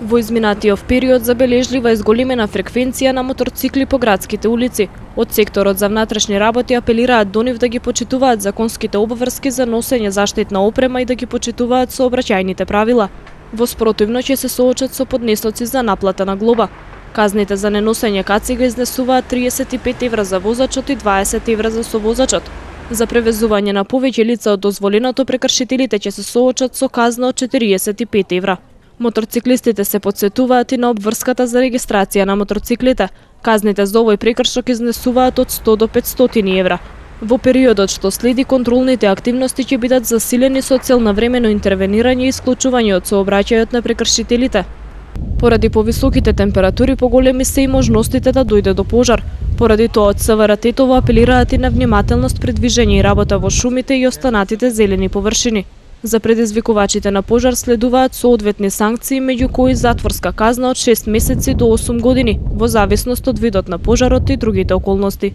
Во изминатиот период забележлива е зголемена фреквенција на моторцикли по градските улици. Од секторот за внатрешни работи апелираат до нив да ги почитуваат законските обврски за носење заштитна опрема и да ги почитуваат сообраќајните правила. Во спротивно ќе се соочат со поднесоци за наплата на глоба. Казните за неносење кацига изнесуваат 35 евра за возачот и 20 евра за совозачот. За превезување на повеќе лица од дозволеното прекршителите ќе се соочат со казна од 45 евра. Моторциклистите се потсетуваат и на обврската за регистрација на моторциклите. Казните за овој прекршок изнесуваат од 100 до 500 евра. Во периодот што следи, контролните активности ќе бидат засилени со цел на времено интервенирање и исклучување од сообраќајот на прекршителите. Поради повисоките температури, поголеми се и можностите да дојде до пожар. Поради тоа од СВР-тетово апелираат и на внимателност при движење и работа во шумите и останатите зелени површини. За предизвикувачите на пожар следуваат соодветни санкции, меѓу кои затворска казна од 6 месеци до 8 години, во зависност од видот на пожарот и другите околности.